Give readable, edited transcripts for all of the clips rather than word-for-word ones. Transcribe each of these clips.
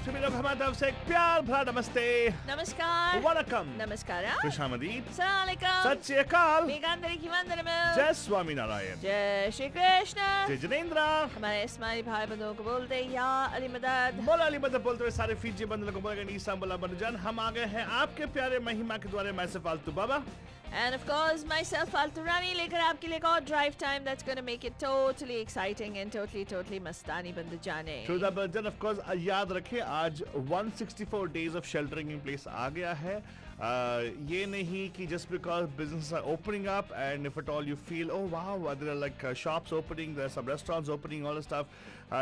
आप सभी लोग हमारी तरफ से एक प्यार भरा नमस्ते, नमस्कार, वनकम, नमस्कारा, खुशामदीद, अस्सलामुअलैकुम, सत श्री अकाल, मेघांतरिकी वंदनम, जय स्वामी नारायण, जय श्री कृष्ण। जय जिनेंद्र। हमारे इस्माइली भाई बंधुओं को बोलते या अली मदद। बोला अली मदद बोलते हुए सारे फीजी बंधुओं को बोलेंगे ईसा बोला बंधुजन। हम आ गए हैं आपके प्यारे महिमा के द्वारे। मैं से फालतू बाबा And of course, myself, Faltu Rani, लेकर आपके लिए एक और drive time that's going to make it totally exciting and totally मस्तानी बन जाने। True that, but then of course याद रखें आज 164 days of sheltering in place आ गया है। ये नहीं कि just because businesses are opening up and if at all you feel oh wow there are like shops opening, there are some restaurants opening, all this stuff.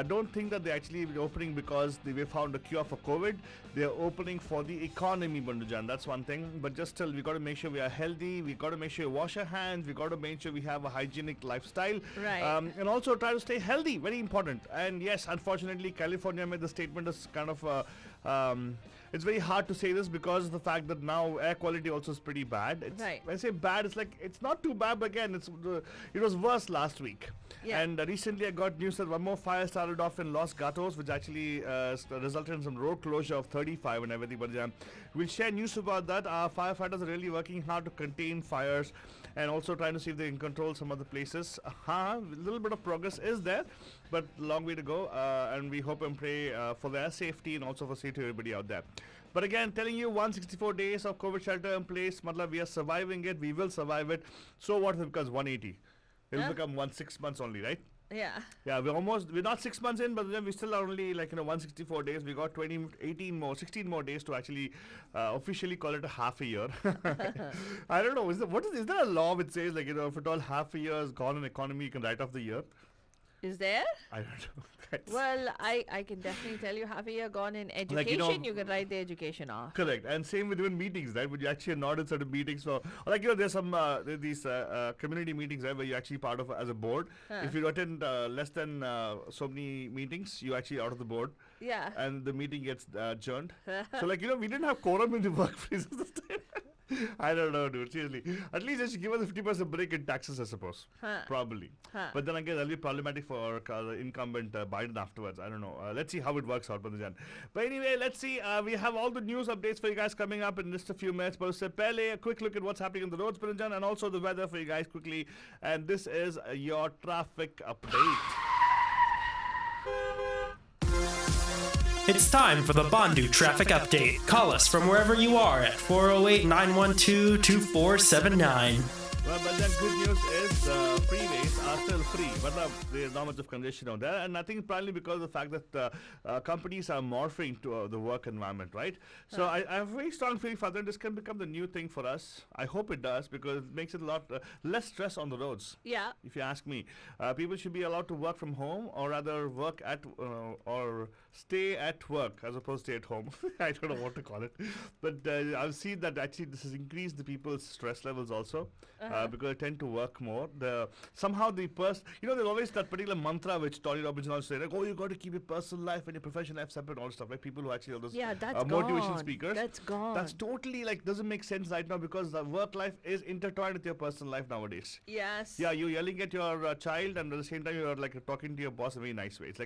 Don't think that they actually opening because they found a cure for COVID. They are opening for the economy, Bandujan. That's one thing. But just still, we got to make sure we are healthy. We got to make sure we wash our hands. We got to make sure we have a hygienic lifestyle. Right. And also try to stay healthy. Very important. And yes, unfortunately, California made the statement is kind of. It's very hard to say this because of the fact that now air quality also is pretty bad. It's, right. When I say bad, it's like it's not too bad, but again, it was worse last week. Yeah. And recently I got news that one more fire started off in Los Gatos, which actually resulted in some road closure of 35 and everything. But we'll share news about that. Our firefighters are really working hard to contain fires and also trying to see if they can control some other places. A little bit of progress is there, but long way to go. And we hope and pray for their safety and also for safety of everybody out there. But again, telling you 164 days of COVID shelter in place, matlab we are surviving it, we will survive it. So what if it becomes 180? It will become 6 months only, right? Yeah. Yeah, we're not 6 months in, but then we still are only 164 days. We got 16 more days to actually officially call it a half a year. I don't know, is there a law which says if at all half a year is gone in economy, you can write off the year? Is there? I don't know. Well, I can definitely tell you half a year gone in education, you can write the education off. Correct. And same with even meetings, right? When you actually are not in certain meetings for, there's some, these community meetings, right, where you're actually part of as a board. If you attend less than so many meetings, you actually out of the board. Yeah. And the meeting gets adjourned. So we didn't have quorum in the workplace this time. I don't know, dude. Seriously. At least they should give us a 50% break in taxes, I suppose. Probably. But then again, that'll be problematic for the incumbent Biden afterwards. I don't know. Let's see how it works out, Pandajan. But anyway, let's see. We have all the news updates for you guys coming up in just a few minutes. But a quick look at what's happening on the roads, Pandajan, and also the weather for you guys quickly. And this is your traffic update. It's time for the Bandu Traffic Update. Call us from wherever you are at 408-912-2479. Well, but then good news is freeways are still free, but there's not much of congestion out there, and I think probably because of the fact that companies are morphing to the work environment, right? So I have a very strong feeling, Father, this can become the new thing for us. I hope it does because it makes it a lot less stress on the roads. Yeah. If you ask me, people should be allowed to work from home, or rather work at or stay at work as opposed to stay at home. I don't know what to call it, but I've seen that actually this has increased the people's stress levels also. Because they tend to work more. Somehow there's always that particular mantra which Tony Robbins always say, you got to keep your personal life and your professional life separate, all stuff. Like people who actually all those motivation speakers. That's gone. That's totally doesn't make sense right now because the work life is intertwined with your personal life nowadays. Yes. Yeah, you're yelling at your child and at the same time you're talking to your boss in a very nice way. It's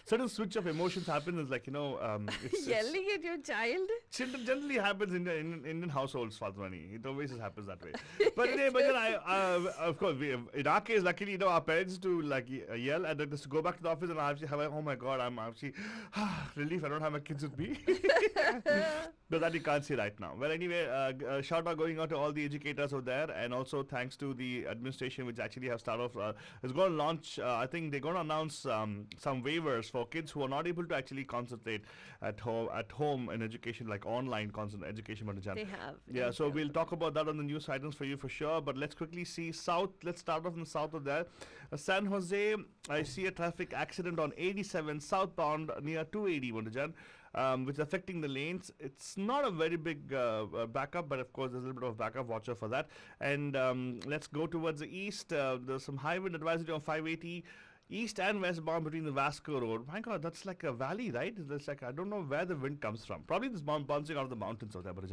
certain switch of emotions happens. It's yelling at your child? Generally happens in Indian households, Fatmani. It always happens that way. But then of course, in our case, luckily, our parents to yell and then just to go back to the office and I actually have oh my God, I'm actually relief I don't have my kids with me. But that you can't see right now. Well, anyway, shout out going out to all the educators out there, and also thanks to the administration which actually have started off. Is going to launch. I think they're going to announce some waivers for kids who are not able to actually concentrate at home in education, like online education. They have. Yeah, so we'll talk about that on the news items for you for sure. But let's quickly see south. Let's start off in the south of there. San Jose, I see a traffic accident on 87 southbound near 280, Montajan. Which is affecting the lanes. It's not a very big backup, but of course there's a little bit of backup. Watch out for that. And let's go towards the east. There's some high wind advisory on 580. east and westbound between the Vasco Road. My God, that's like a valley, right? That's like, I don't know where the wind comes from. Probably this bouncing out of the mountains of there, But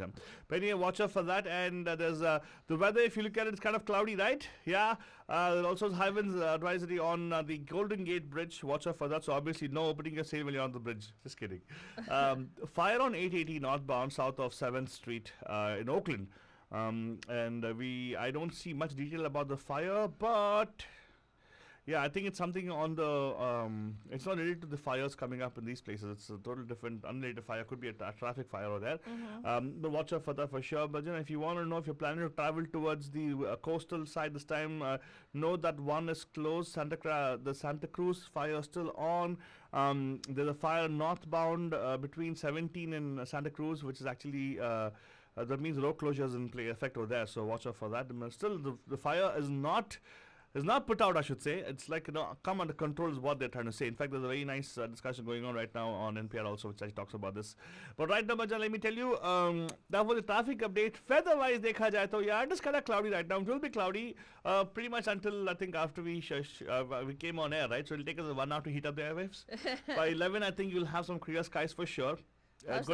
anyway, watch out for that. And there's the weather, if you look at it, it's kind of cloudy, right? Yeah. There's also high winds advisory on the Golden Gate Bridge. Watch out for that. So obviously, no opening your sail when you're on the bridge. Just kidding. Fire on 880 northbound south of 7th Street in Oakland. I don't see much detail about the fire, but yeah, I think it's something on the, it's not related to the fires coming up in these places. It's a total different, unrelated fire. Could be a traffic fire over there. But watch out for that for sure. But if you want to know if you're planning to travel towards the coastal side this time, know that one is closed. The Santa Cruz fire is still on. There's a fire northbound between 17 and Santa Cruz, which is actually that means road closures in effect over there. So watch out for that. Still, the fire is not put out, I should say. It's like, come under control is what they're trying to say. In fact, there's a very nice discussion going on right now on NPR also, which actually talks about this. But right now, Bajan, let me tell you, that was the traffic update. Weather-wise, dekha jaye to, yeah, it is kind of cloudy right now. It will be cloudy pretty much until, I think, after we came on air, right? So it'll take us 1 hour to heat up the airwaves. By 11, I think you'll have some clear skies for sure. How's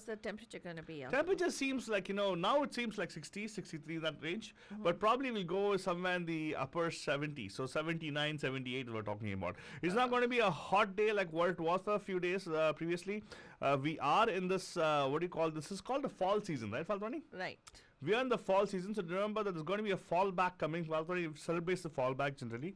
the temperature going to be? Temperature seems like, now it seems like 60, 63, that range. But probably will go somewhere in the upper 70s. So 79, 78 we're talking about. It's not going to be a hot day like what it was for a few days previously. We are in this, this is called the fall season, right, Faltwani? Right. We are in the fall season, so remember that there's going to be a fall back coming. Faltwani celebrates the fall back generally.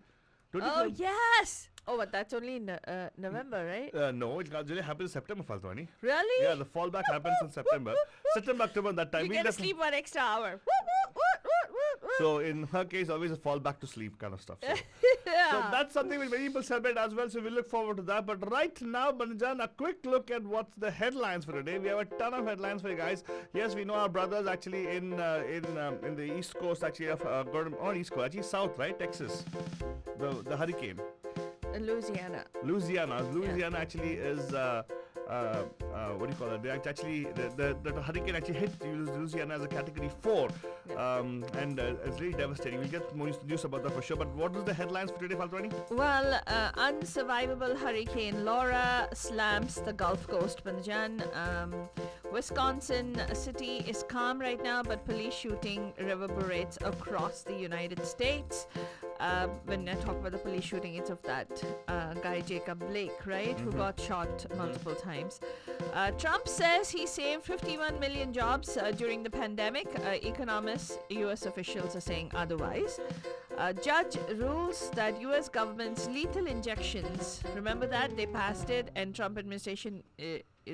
Yes! Oh, but that's only in November, right? No, it usually happens in September, Faltwani. Really? Yeah, the fallback happens in September. September, October, that time. You get to sleep 1 extra hour. So in her case, always a fall back to sleep kind of stuff. So. So that's something which many people celebrate as well. So we look forward to that. But right now, Banjan, a quick look at what's the headlines for today. We have a ton of headlines for you guys. Yes, we know our brothers actually in the East Coast actually have not East Coast, actually South, right? Texas, the hurricane. Louisiana. Louisiana actually is what do you call it? They actually the hurricane actually hit Louisiana as a category 4, and it's really devastating. We'll get more news about that for sure. But what was the headlines for today, Faltwani? Well, unsurvivable hurricane Laura slams the Gulf Coast, Banjan. Wisconsin city is calm right now, but police shooting reverberates across the United States. When I talk about the police shooting, it's of that guy Jacob Blake, right, who got shot multiple times. Trump says he saved 51 million jobs during the pandemic. Economists, U.S. officials are saying otherwise. Judge rules that U.S. government's lethal injections, remember that? They passed it, and Trump administration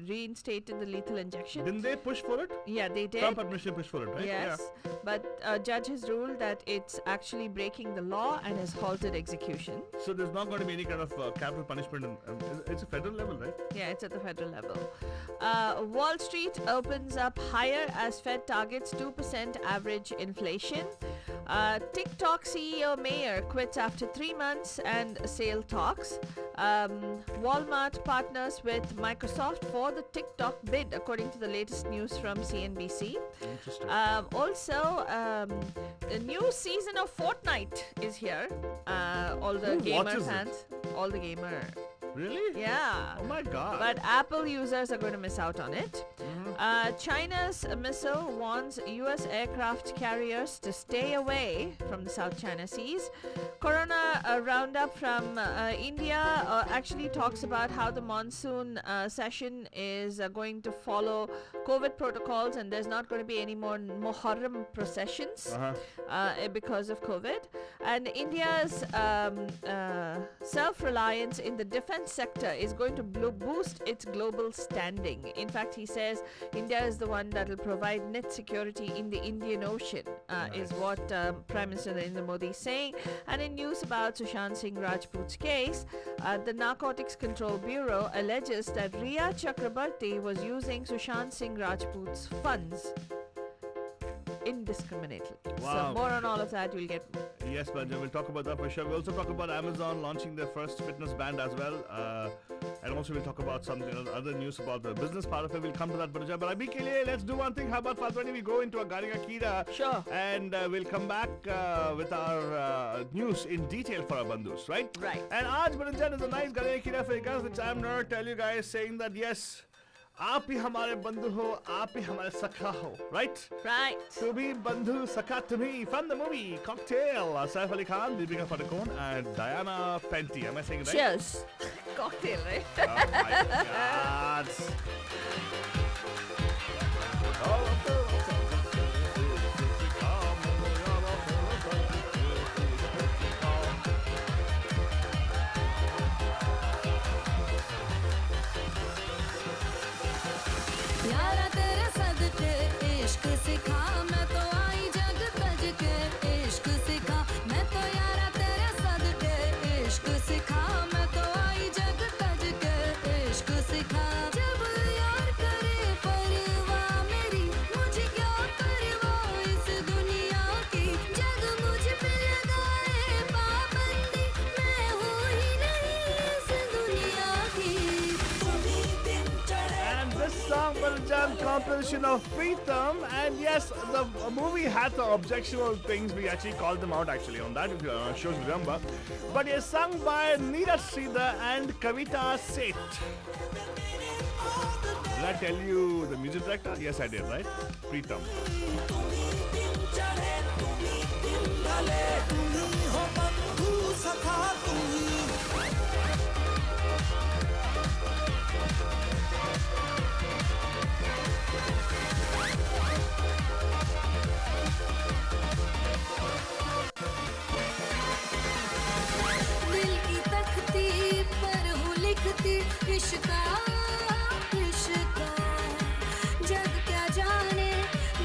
reinstated the lethal injection. Didn't they push for it? Yeah, they did. Trump administration pushed for it, right? Yes, yeah. But judge has ruled that it's actually breaking the law and has halted execution. So there's not going to be any kind of capital punishment. It's a federal level, right? Yeah, it's at the federal level. Wall Street opens up higher as Fed targets 2% average inflation. TikTok CEO Mayer quits after 3 months and sale talks. Walmart partners with Microsoft for the TikTok bid, according to the latest news from CNBC. Interesting. Also, the new season of Fortnite is here. All the Who gamer watches fans, all the gamer. Really? Yeah. Oh my God. But Apple users are going to miss out on it. China's missile warns U.S. aircraft carriers to stay away from the South China Seas. Corona roundup from India actually talks about how the monsoon session is going to follow COVID protocols, and there's not going to be any more Muharram processions because of COVID. And India's self-reliance in the defense sector is going to boost its global standing. In fact, he says India is the one that will provide net security in the Indian Ocean, is what Prime Minister Narendra Modi is saying. And in news about Sushant Singh Rajput's case, the Narcotics Control Bureau alleges that Riya Chakrabarti was using Sushant Singh Rajput's funds indiscriminately. Wow. So more on all of that you'll get. Yes, Banjo, we'll talk about that for sure. We'll also talk about Amazon launching their first fitness band as well. and also we'll talk about some other news about the business part of it. We'll come to that. But abhi ke liye, let's do one thing. How about Fatwani? We go into a Gari Ka Kida. Sure. And we'll come back with our news in detail for our bandhus, right? Right. And aaj Baranjan is a nice Gari Ka Kida for you guys, which I'm going to tell you guys, saying that yes, आप ही हमारे बंधु हो, आप ही हमारे सखा हो, right? Right. To be bandhu sakha to me from the movie Cocktail. Saif Ali Khan, Deepika Padukone, and Diana Penty. Am I saying it right? Cheers. Cocktail, right? Oh my God. यारा तेरे सदके इश्क सिखा मैं तो आई जग तज के इश्क सिखा मैं तो यारा तेरे सदके इश्क सिखा मैं तो आई जग तज के इश्क सिखा जब यार करे परवाह मेरी मुझे क्या परवाह इस दुनिया की जग मुझ पे लगाए पाबंदी मैं हूँ ही नहीं इस दुनिया की तुम्ही दिन चढ़े And this song was a composition of Preetham, and yes, the movie had some objectionable things. We actually called them out actually on that, if you shows remember. But it's sung by Neeraj Sridhar and Kavita Seth. Did I tell you the music director? Yes, I did, right? Preetham. दिल की तख्ती पर हूँ लिखती इश्का इश्का जग क्या जाने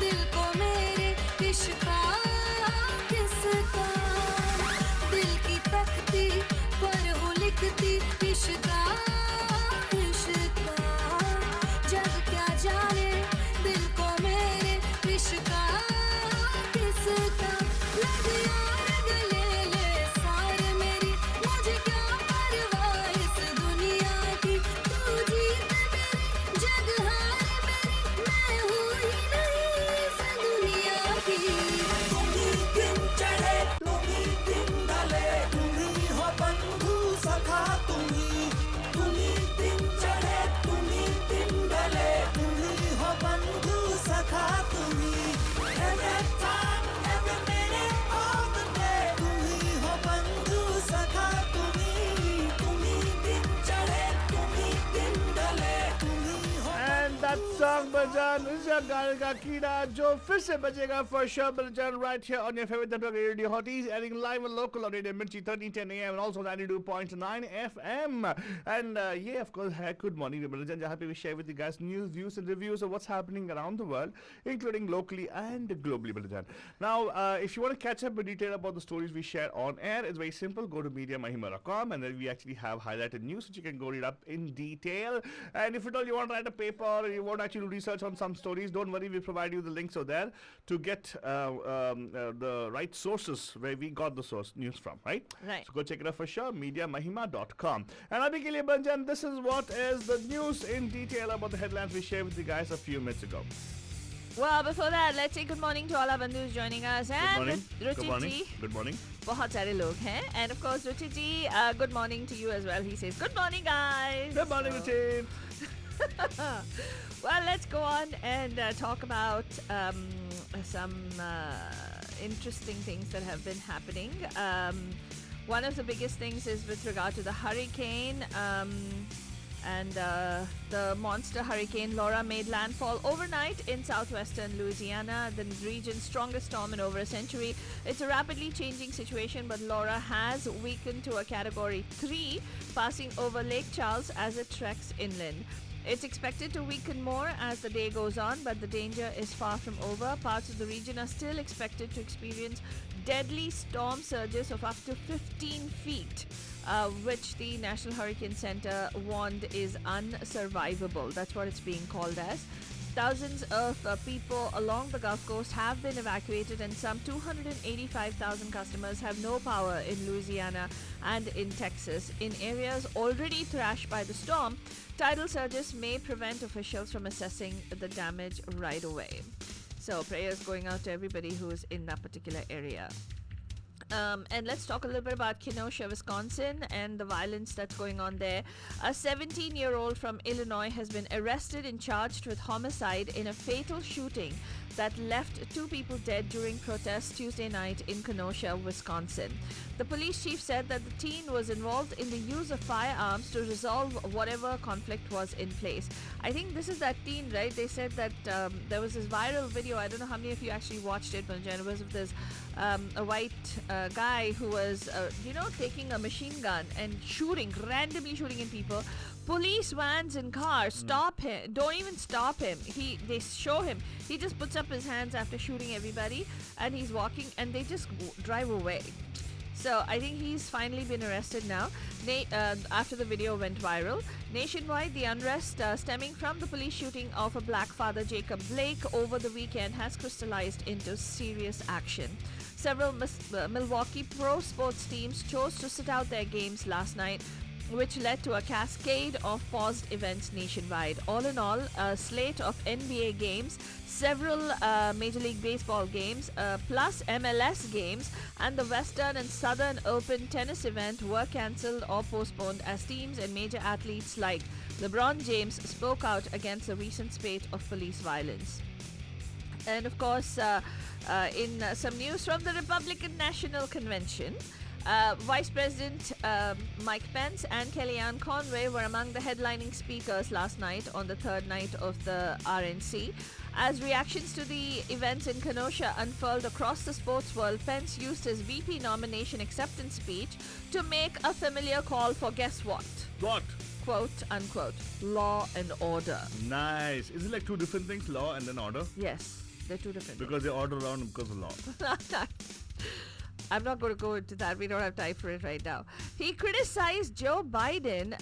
दिल को मेरे इश्का किसका दिल की तख्ती पर हूँ लिखती इश्का इश्का जग क्या जाने दिल को मेरे इश्का किसका लग यार गले ले सारे मेरी मुझे क्या परवाह इस दुनिया की तू जीत मेरी जग हार मेरी मैं हूँ ही नहीं इस दुनिया की तुम्ही दिन चढ़े तुम्ही दिन ढले तुम्ही हो बंधु सखा तुम्ही दिन चढ़े तुम्ही दिन ढले तुम्ही हो बंधु सखा तुम्ही every time every minute all the day तुम्ही हो बंधु सखा तुम्ही दिन चढ़े तुम्ही दिन ढले तुम्ही हो And that song, Bajan, is your Gari Ka Kida, jo fir se bajega for sure, Bajan, right here on your favorite network, Radio Hotties, airing live and local on Radio Mirchi, 1310 AM, and also 92.9 FM. And yeah, of course, good morning, Bajan, jahan pe we share with you guys news, views, and reviews of what's happening around the world, including locally and globally, Bajan. Now, if you want to catch up in detail about the stories we share on air, it's very simple. Go to mediamahima.com, and then we actually have highlighted news which you can go read up in detail. And if at all you want to write a paper or you want to actually do research on some stories, don't worry, we provide you the links over there to get the right sources where we got the source news from, right? Right. So go check it out for sure, mediamahima.com. And Abhi ke liye Banjan, this is what is the news in detail about the headlines we shared with you guys a few minutes ago. Well, before that, let's say good morning to all our bandhus joining us. Good And morning. Good Ruchit morning. ji, Good morning. बहुत सारे लोग हैं. And of course, Ruchit ji, good morning to you as well. He says, good morning, guys. Good morning, So- Richard. Well, let's go on and talk about some interesting things that have been happening. One of the biggest things is with regard to the hurricane. And the monster hurricane Laura made landfall overnight in southwestern Louisiana, the region's strongest storm in over a century. It's a rapidly changing situation, but Laura has weakened to a Category 3, passing over Lake Charles as it treks inland. It's expected to weaken more as the day goes on, but the danger is far from over. Parts of the region are still expected to experience deadly storm surges of up to 15 feet, which the National Hurricane Center warned is unsurvivable. That's what it's being called as. Thousands of people along the Gulf Coast have been evacuated, and some 285,000 customers have no power in Louisiana and in Texas. In areas already thrashed by the storm, tidal surges may prevent officials from assessing the damage right away. So prayers going out to everybody who is in that particular area. And let's talk a little bit about Kenosha, Wisconsin, and the violence that's going on there. A 17-year-old from Illinois has been arrested and charged with homicide in a fatal shooting that left 2 people dead during protests Tuesday night in Kenosha, Wisconsin. The police chief said that the teen was involved in the use of firearms to resolve whatever conflict was in place. I think this is that teen, right? They said that there was this viral video. I don't know how many of you actually watched it, but it was of this a white guy who was, taking a machine gun and randomly shooting in people. Police vans and cars stop him. Don't even stop him. They show him. He just puts up his hands after shooting everybody, and he's walking, and they just drive away. So I think he's finally been arrested now. After the video went viral, nationwide, the unrest stemming from the police shooting of a black father, Jacob Blake, over the weekend has crystallized into serious action. Several Milwaukee pro sports teams chose to sit out their games last night, which led to a cascade of paused events nationwide. All in all, a slate of NBA games, several Major League Baseball games, plus MLS games, and the Western and Southern Open tennis event were cancelled or postponed as teams and major athletes like LeBron James spoke out against the recent spate of police violence. And of course, in some news from the Republican National Convention, Vice President Mike Pence and Kellyanne Conway were among the headlining speakers last night on the third night of the RNC. As reactions to the events in Kenosha unfurled across the sports world, Pence used his VP nomination acceptance speech to make a familiar call for guess what? What? Quote, unquote, law and order. Nice. Is it like 2 different things, law and then order? Yes, they're 2 different Because they order around because of law. I'm not going to go into that. We don't have time for it right now. He criticized Joe Biden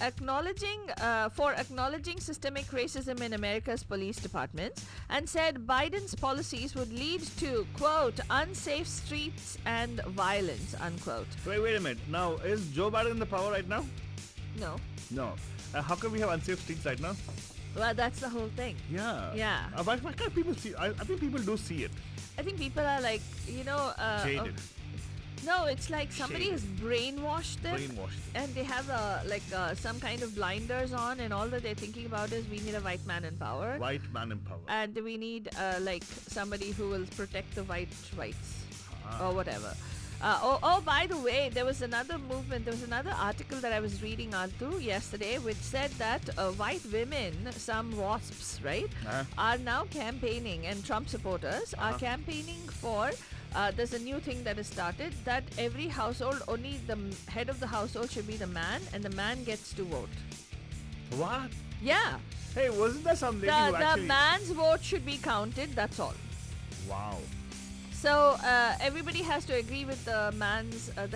for acknowledging systemic racism in America's police departments and said Biden's policies would lead to, quote, unsafe streets and violence, unquote. Wait a minute. Now, is Joe Biden in the power right now? No. No. How come we have unsafe streets right now? Well, that's the whole thing. Yeah. Yeah. Why can't people see? I think people do see it. I think people are like, Jaded. No, it's like somebody has brainwashed them. And they have some kind of blinders on, and all that they're thinking about is we need a white man in power. White man in power. And we need somebody who will protect the whites or whatever. By the way, there was another movement. There was another article that I was reading yesterday, which said that white women, some WASPs, right, are now campaigning, and Trump supporters are campaigning for. There's a new thing that has started that every household, only the head of the household should be the man, and the man gets to vote. What? Yeah. Hey, wasn't there something The man's vote should be counted, that's all. Wow. So everybody has to agree with the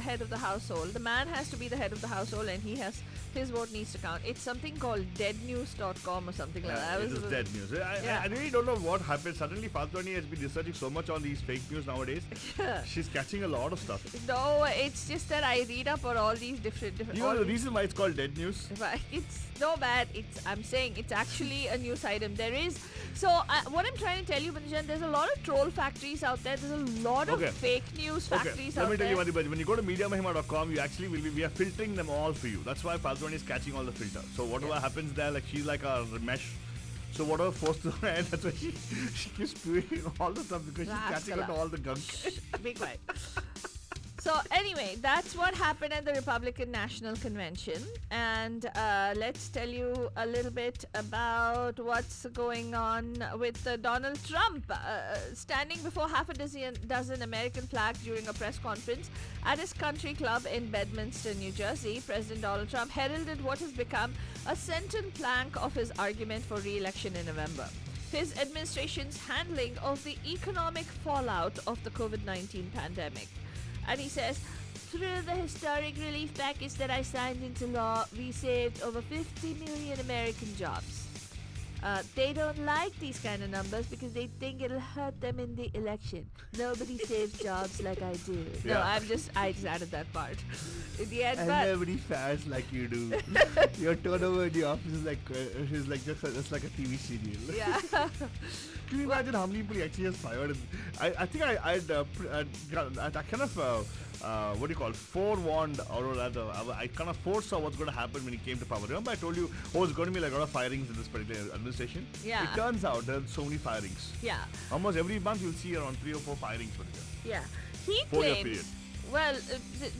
head of the household. The man has to be the head of the household, and his vote needs to count. It's something called deadnews.com or something like that. It is dead news. I really don't know what happened. Suddenly, Fatwani has been researching so much on these fake news nowadays. She's catching a lot of stuff. No, it's just that I read up on all these different. You know the reason why it's called dead news? It's no bad. I'm saying it's actually a news item. There is. So what I'm trying to tell you, Banjan, there's a lot of troll factories out there. There's a lot of fake news factories out there. Let me tell you, Madhi, when you go to mediamahima.com, we are filtering them all for you. That's why Falzoni is catching all the filters. So whatever happens there, like she's like a mesh. So whatever forced to her end, that's why she keeps doing all the stuff because she's catching all the gunk. Be quiet. So anyway, that's what happened at the Republican National Convention. And let's tell you a little bit about what's going on with Donald Trump standing before half a dozen American flags during a press conference at his country club in Bedminster, New Jersey. President Donald Trump heralded what has become a central plank of his argument for re-election in November: his administration's handling of the economic fallout of the COVID-19 pandemic. And he says, through the historic relief package that I signed into law, we saved over 50 million American jobs. They don't like these kind of numbers because they think it'll hurt them in the election. Nobody saves jobs like I do. No, Yeah. I just added that part in the end. And But nobody fares like you do. Your turnover in the office is like just like a TV serial. yeah. Can you imagine how many people he actually has fired? I think I kind of what do you call forewarned, or rather I kind of foresaw what's going to happen when he came to power. Remember I told you it's going to be like a lot of firings in this particular administration. Yeah. It turns out there are so many firings. Yeah. Almost every month you'll see around 3 or 4 firings for the Yeah. He 4-year claims. period. Well,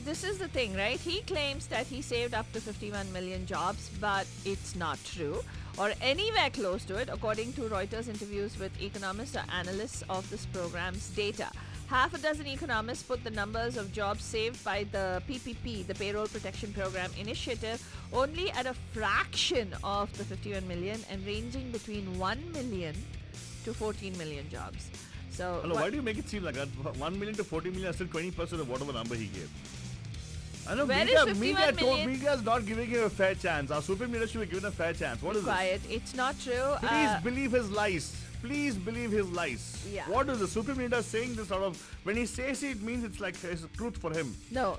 this is the thing, right? He claims that he saved up to 51 million jobs, but it's not true or anywhere close to it, according to Reuters interviews with economists or analysts of this program's data. Half a dozen economists put the numbers of jobs saved by the PPP, the Payroll Protection Program initiative, only at a fraction of the 51 million and ranging between 1 million to 14 million jobs. So Hello, why do you make it seem like that? 1 million to 40 million is still 20% of whatever number he gave. I know Where is media, 51 million? media is not giving him a fair chance. Our super media should be given a fair chance. What is quiet. It's not true. this? Please believe his lies. Please believe his lies. Yeah. What is the super media saying this out of? When he says it means it's like it's a truth for him. No.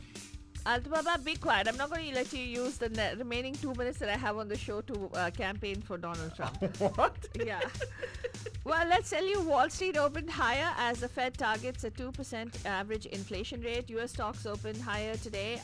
Alto Baba, be quiet. I'm not going to let you use the remaining 2 minutes that I have on the show to campaign for Donald Trump. What? Yeah. Well, let's tell you, Wall Street opened higher as the Fed targets a 2% average inflation rate. U.S. stocks opened higher today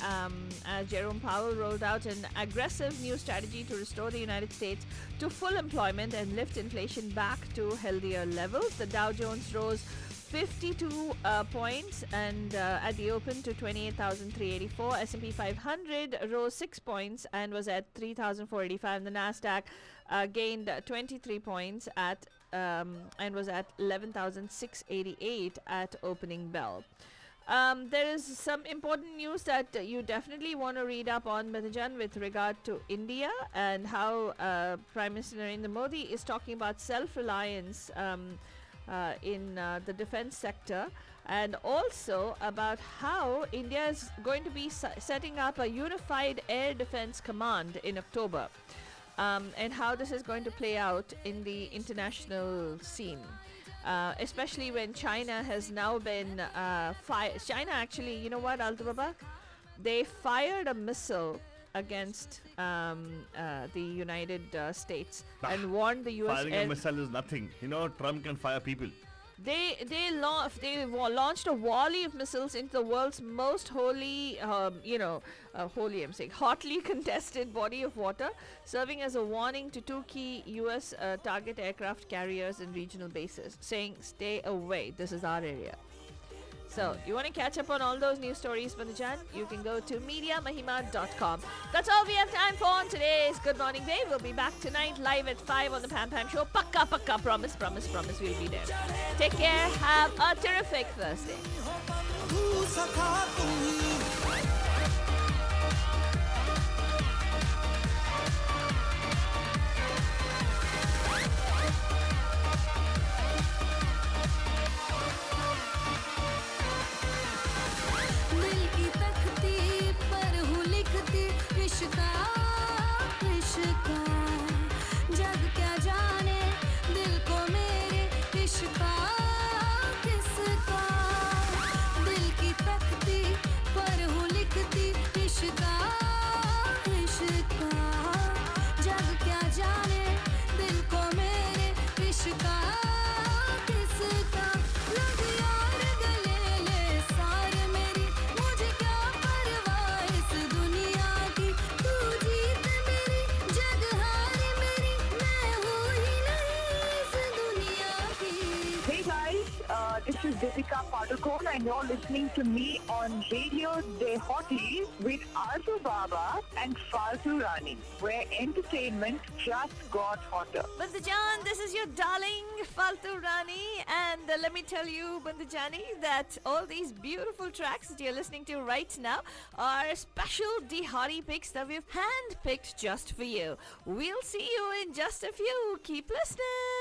as Jerome Powell rolled out an aggressive new strategy to restore the United States to full employment and lift inflation back to healthier levels. The Dow Jones rose 52 points and at the open to 28,384. S&P 500 rose 6 points and was at 3,485. The Nasdaq gained 23 points at and was at 11,688 at opening bell. There is some important news that you definitely want to read up on, Matajan, with regard to India and how Prime Minister Narendra Modi is talking about self-reliance in the defense sector, and also about how India is going to be setting up a unified air defense command in October, and how this is going to play out in the international scene. Especially when China has now been China actually, you know what, Alto Baba? They fired a missile against the United States and warned the U.S. Firing a missile is nothing. You know, Trump can fire people. They launched a volley of missiles into the world's most hotly contested body of water, serving as a warning to 2 key U.S. target aircraft carriers and regional bases, saying, "Stay away. This is our area." So, you want to catch up on all those news stories, Bandajan? You can go to mediamahima.com. That's all we have time for on today's Good Morning Babe. We'll be back tonight live at 5 on the Pam Pam Show. Pakka, pakka, promise, we'll be there. Take care. Have a terrific Thursday. दिल की तख्ती पर हूँ लिखती इश्का इश्का जग क्या जाने दिल को मेरे इश्का किसका दिल की तख्ती पर हूँ लिखती इश्का इश्का जग क्या जाने दिल को मेरे इश्का किसका लग यार गले ले सार मेरी मुझे क्या परवाह इस दुनिया की तू जीत मेरी जग हार मेरी मैं हूँ ही नहीं इस दुनिया की Hey guys, this is Deepika Padukone and you're listening to me on Radio De Hotties with Arzu Baba and Faltu Rani, where entertainment just got hotter. Bandajan, this is your darling Faltu Rani, and let me tell you, Bandajani, that all these beautiful tracks that you're listening to right now are special Dihari picks that we've hand-picked just for you. We'll see you in just a few. Keep listening.